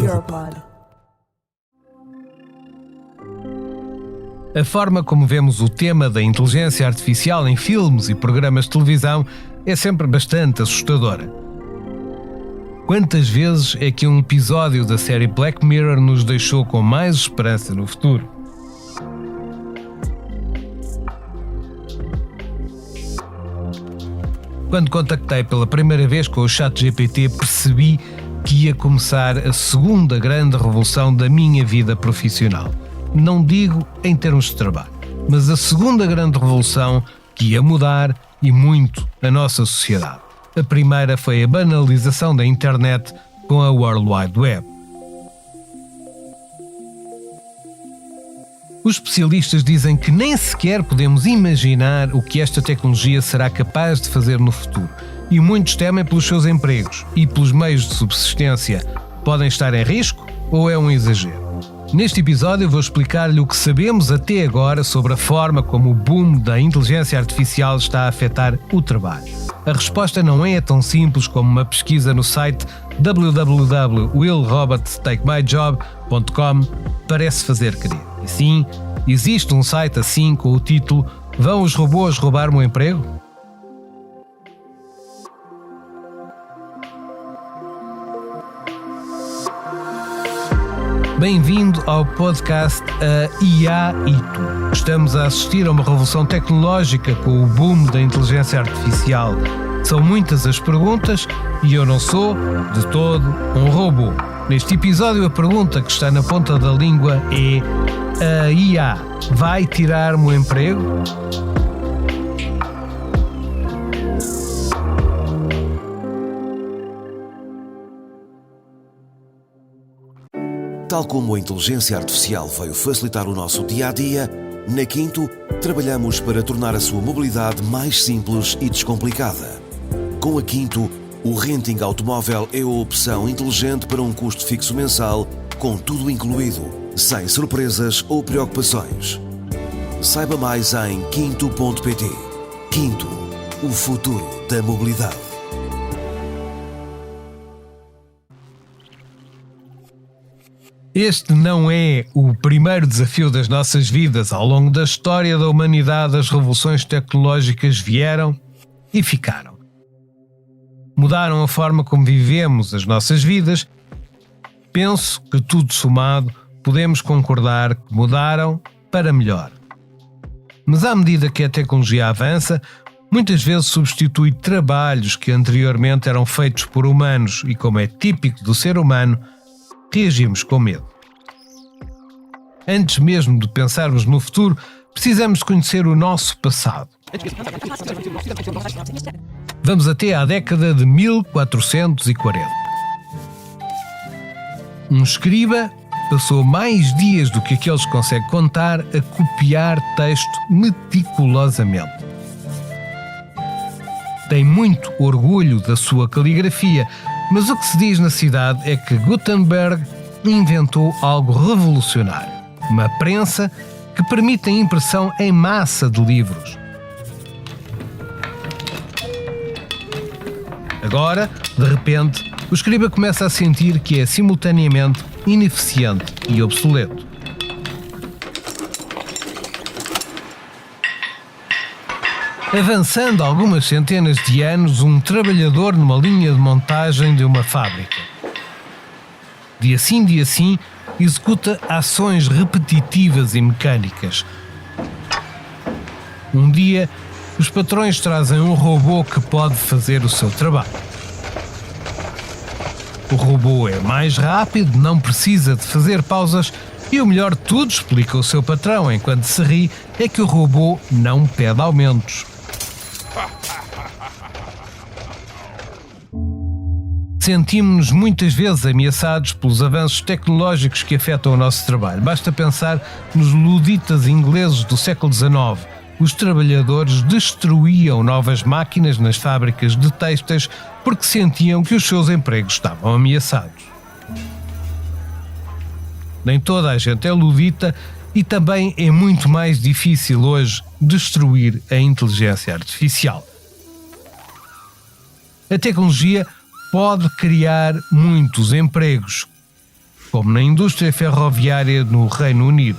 Europod. A forma como vemos o tema da inteligência artificial em filmes e programas de televisão é sempre bastante assustadora. Quantas vezes é que um episódio da série Black Mirror nos deixou com mais esperança no futuro? Quando contactei pela primeira vez com o ChatGPT, percebi que ia começar a segunda grande revolução da minha vida profissional. Não digo em termos de trabalho, mas a segunda grande revolução que ia mudar e muito a nossa sociedade. A primeira foi a banalização da internet com a World Wide Web. Os especialistas dizem que nem sequer podemos imaginar o que esta tecnologia será capaz de fazer no futuro, e muitos temem pelos seus empregos e pelos meios de subsistência. Podem estar em risco ou é um exagero? Neste episódio vou explicar-lhe o que sabemos até agora sobre a forma como o boom da inteligência artificial está a afetar o trabalho. A resposta não é tão simples como uma pesquisa no site www.willrobotstakemyjob.com parece fazer crer. E sim, existe um site assim com o título "Vão os robôs roubar o meu emprego?" Bem-vindo ao podcast A IA e Tu. Estamos a assistir a uma revolução tecnológica com o boom da inteligência artificial. São muitas as perguntas e eu não sou, de todo, um robô. Neste episódio, a pergunta que está na ponta da língua é: a IA vai tirar-me o emprego? Tal como a inteligência artificial veio facilitar o nosso dia-a-dia, na Quinto trabalhamos para tornar a sua mobilidade mais simples e descomplicada. Com a Quinto, o renting automóvel é a opção inteligente para um custo fixo mensal, com tudo incluído, sem surpresas ou preocupações. Saiba mais em quinto.pt. Quinto, o futuro da mobilidade. Este não é o primeiro desafio das nossas vidas. Ao longo da história da humanidade, as revoluções tecnológicas vieram e ficaram. Mudaram a forma como vivemos as nossas vidas. Penso que tudo somado podemos concordar que mudaram para melhor. Mas à medida que a tecnologia avança, muitas vezes substitui trabalhos que anteriormente eram feitos por humanos e, como é típico do ser humano, reagimos com medo. Antes mesmo de pensarmos no futuro, precisamos de conhecer o nosso passado. Vamos até à década de 1440. Um escriba passou mais dias do que aqueles que consegue contar a copiar texto meticulosamente. Tem muito orgulho da sua caligrafia, mas o que se diz na cidade é que Gutenberg inventou algo revolucionário: uma prensa que permite a impressão em massa de livros. Agora, de repente, o escriba começa a sentir que é simultaneamente ineficiente e obsoleto. Avançando algumas centenas de anos, um trabalhador numa linha de montagem de uma fábrica. Dia sim, executa ações repetitivas e mecânicas. Um dia, os patrões trazem um robô que pode fazer o seu trabalho. O robô é mais rápido, não precisa de fazer pausas e o melhor de tudo, explica o seu patrão enquanto se ri, é que o robô não pede aumentos. Sentimos-nos muitas vezes ameaçados pelos avanços tecnológicos que afetam o nosso trabalho. Basta pensar nos luditas ingleses do século XIX. Os trabalhadores destruíam novas máquinas nas fábricas de têxteis porque sentiam que os seus empregos estavam ameaçados. Nem toda a gente é ludita e também é muito mais difícil hoje destruir a inteligência artificial. A tecnologia pode criar muitos empregos, como na indústria ferroviária no Reino Unido.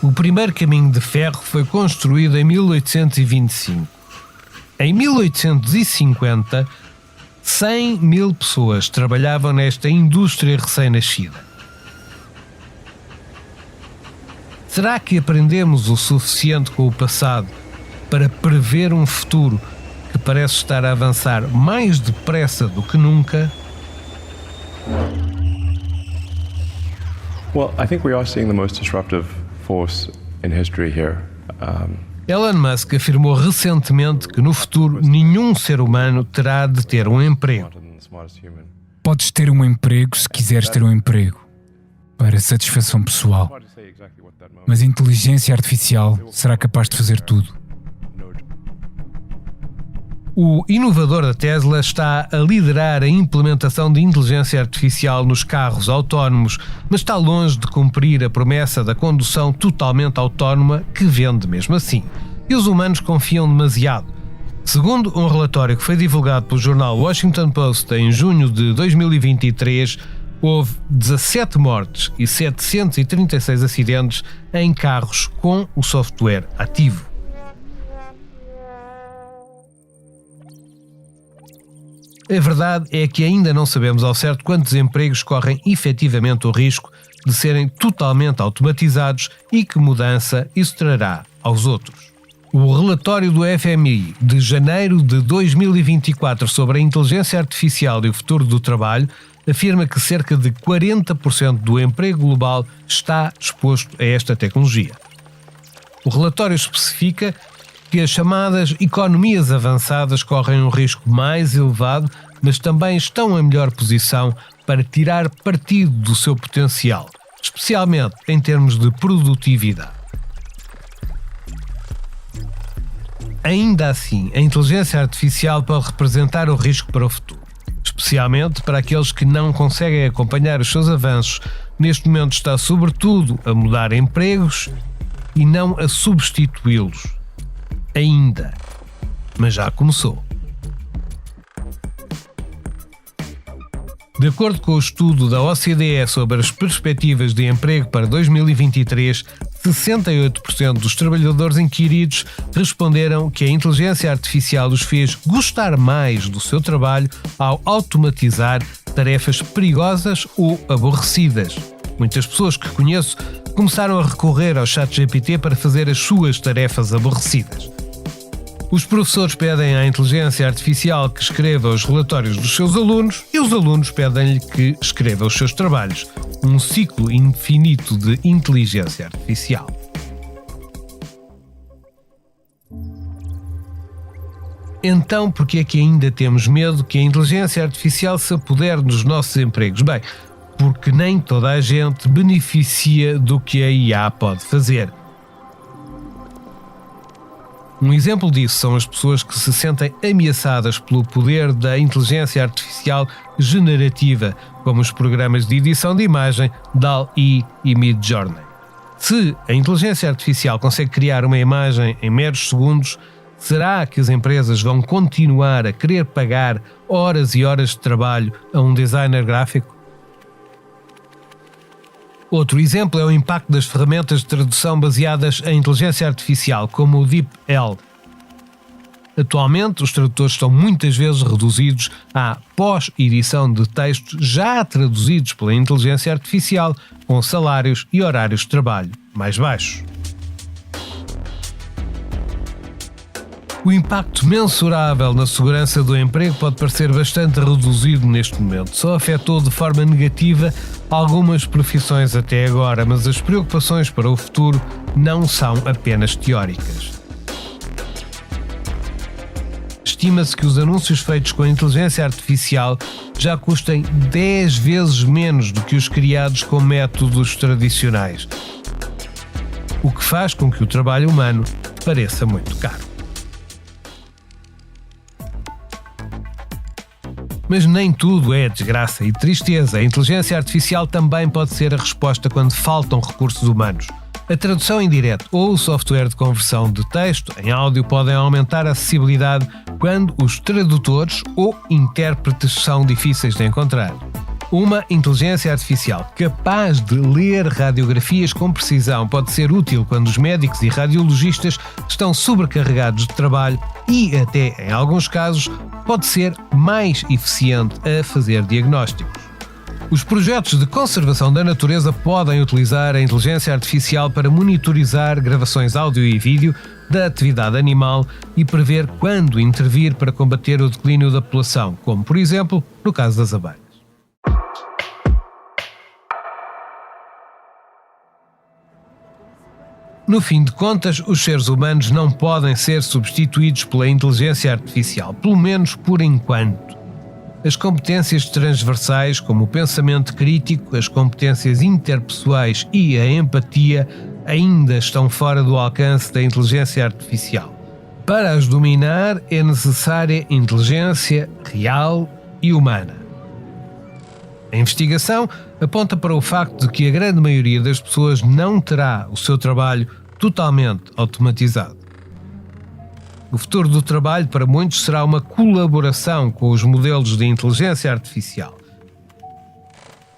O primeiro caminho de ferro foi construído em 1825. Em 1850, 100 mil pessoas trabalhavam nesta indústria recém-nascida. Será que aprendemos o suficiente com o passado para prever um futuro que parece estar a avançar mais depressa do que nunca? Well, I think we are seeing the most disruptive force in history here. Elon Musk afirmou recentemente que no futuro nenhum ser humano terá de ter um emprego. Podes ter um emprego se quiseres ter um emprego, para satisfação pessoal. Mas a inteligência artificial será capaz de fazer tudo. O inovador da Tesla está a liderar a implementação de inteligência artificial nos carros autónomos, mas está longe de cumprir a promessa da condução totalmente autónoma que vende mesmo assim. E os humanos confiam demasiado. Segundo um relatório que foi divulgado pelo jornal Washington Post em junho de 2023, houve 17 mortes e 736 acidentes em carros com o software ativo. A verdade é que ainda não sabemos ao certo quantos empregos correm efetivamente o risco de serem totalmente automatizados e que mudança isso trará aos outros. O relatório do FMI de janeiro de 2024 sobre a inteligência artificial e o futuro do trabalho afirma que cerca de 40% do emprego global está exposto a esta tecnologia. O relatório especifica que as chamadas economias avançadas correm um risco mais elevado, mas também estão em melhor posição para tirar partido do seu potencial, especialmente em termos de produtividade. Ainda assim, a inteligência artificial pode representar o risco para o futuro, especialmente para aqueles que não conseguem acompanhar os seus avanços. Neste momento está sobretudo a mudar empregos e não a substituí-los. Ainda, mas já começou. De acordo com o estudo da OCDE sobre as perspectivas de emprego para 2023, 68% dos trabalhadores inquiridos responderam que a inteligência artificial os fez gostar mais do seu trabalho ao automatizar tarefas perigosas ou aborrecidas. Muitas pessoas que conheço começaram a recorrer ao ChatGPT para fazer as suas tarefas aborrecidas. Os professores pedem à inteligência artificial que escreva os relatórios dos seus alunos e os alunos pedem-lhe que escreva os seus trabalhos. Um ciclo infinito de inteligência artificial. Então, por que é que ainda temos medo que a inteligência artificial se apodere dos nossos empregos? Bem, porque nem toda a gente beneficia do que a IA pode fazer. Um exemplo disso são as pessoas que se sentem ameaçadas pelo poder da inteligência artificial generativa, como os programas de edição de imagem DALL-E e Midjourney. Se a inteligência artificial consegue criar uma imagem em meros segundos, será que as empresas vão continuar a querer pagar horas e horas de trabalho a um designer gráfico? Outro exemplo é o impacto das ferramentas de tradução baseadas em inteligência artificial, como o DeepL. Atualmente, os tradutores estão muitas vezes reduzidos à pós-edição de textos já traduzidos pela inteligência artificial, com salários e horários de trabalho mais baixos. O impacto mensurável na segurança do emprego pode parecer bastante reduzido neste momento. Só afetou de forma negativa algumas profissões até agora, mas as preocupações para o futuro não são apenas teóricas. Estima-se que os anúncios feitos com a inteligência artificial já custem 10 vezes menos do que os criados com métodos tradicionais, o que faz com que o trabalho humano pareça muito caro. Mas nem tudo é desgraça e tristeza. A inteligência artificial também pode ser a resposta quando faltam recursos humanos. A tradução em direto ou o software de conversão de texto em áudio podem aumentar a acessibilidade quando os tradutores ou intérpretes são difíceis de encontrar. Uma inteligência artificial capaz de ler radiografias com precisão pode ser útil quando os médicos e radiologistas estão sobrecarregados de trabalho e, até em alguns casos, pode ser mais eficiente a fazer diagnósticos. Os projetos de conservação da natureza podem utilizar a inteligência artificial para monitorizar gravações áudio e vídeo da atividade animal e prever quando intervir para combater o declínio da população, como, por exemplo, no caso das abelhas. No fim de contas, os seres humanos não podem ser substituídos pela inteligência artificial, pelo menos por enquanto. As competências transversais, como o pensamento crítico, as competências interpessoais e a empatia, ainda estão fora do alcance da inteligência artificial. Para as dominar, é necessária inteligência real e humana. A investigação aponta para o facto de que a grande maioria das pessoas não terá o seu trabalho totalmente automatizado. O futuro do trabalho para muitos será uma colaboração com os modelos de inteligência artificial.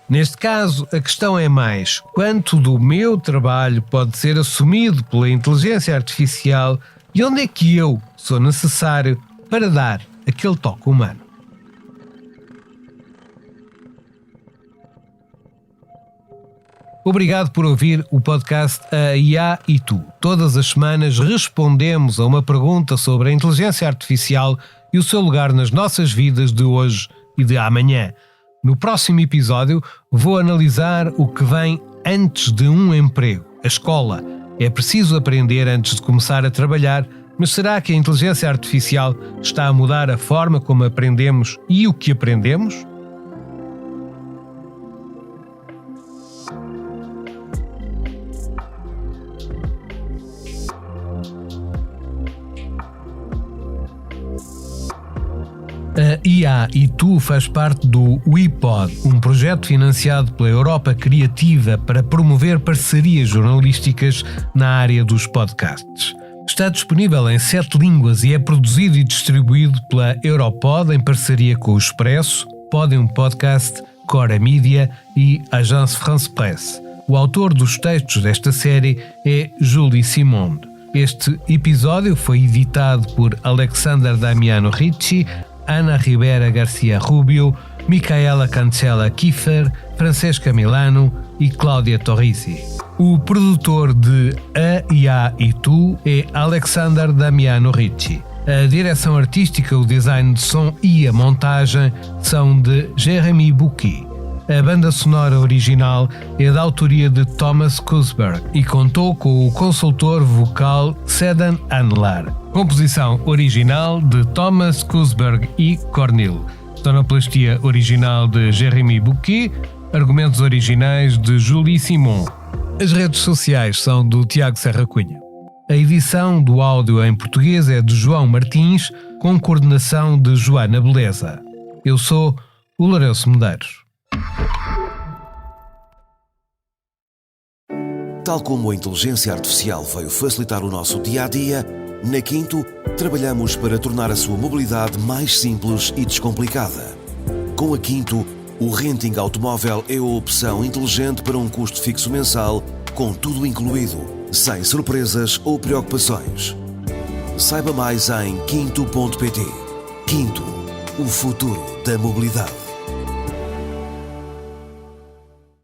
Neste caso, a questão é mais: quanto do meu trabalho pode ser assumido pela inteligência artificial e onde é que eu sou necessário para dar aquele toque humano? Obrigado por ouvir o podcast A IA e Tu. Todas as semanas respondemos a uma pergunta sobre a inteligência artificial e o seu lugar nas nossas vidas de hoje e de amanhã. No próximo episódio vou analisar o que vem antes de um emprego, a escola. É preciso aprender antes de começar a trabalhar, mas será que a inteligência artificial está a mudar a forma como aprendemos e o que aprendemos? A IA e Tu faz parte do WePod, um projeto financiado pela Europa Criativa para promover parcerias jornalísticas na área dos podcasts. Está disponível em 7 línguas e é produzido e distribuído pela Europod em parceria com o Expresso, Podium Podcast, Cora Media e Agence France Presse. O autor dos textos desta série é Julie Simond. Este episódio foi editado por Alexander Damiano Ricci, Ana Ribera Garcia Rubio, Micaela Cancela Kiefer, Francesca Milano e Cláudia Torrisi. O produtor de A IA e Tu é Alexander Damiano Ricci. A direção artística, o design de som e a montagem são de Jeremy Bucchi. A banda sonora original é da autoria de Thomas Kusberg e contou com o consultor vocal Sedan Anlar. Composição original de Thomas Kusberg e Cornil. Sonoplastia original de Jeremy Bucchi. Argumentos originais de Julie Simond. As redes sociais são do Tiago Serra Cunha. A edição do áudio em português é de João Martins, com coordenação de Joana Beleza. Eu sou o Lourenço Medeiros. Tal como a inteligência artificial veio facilitar o nosso dia-a-dia, na Quinto trabalhamos para tornar a sua mobilidade mais simples e descomplicada. Com a Quinto, o renting automóvel é a opção inteligente para um custo fixo mensal, com tudo incluído, sem surpresas ou preocupações. Saiba mais em quinto.pt. Quinto, o futuro da mobilidade.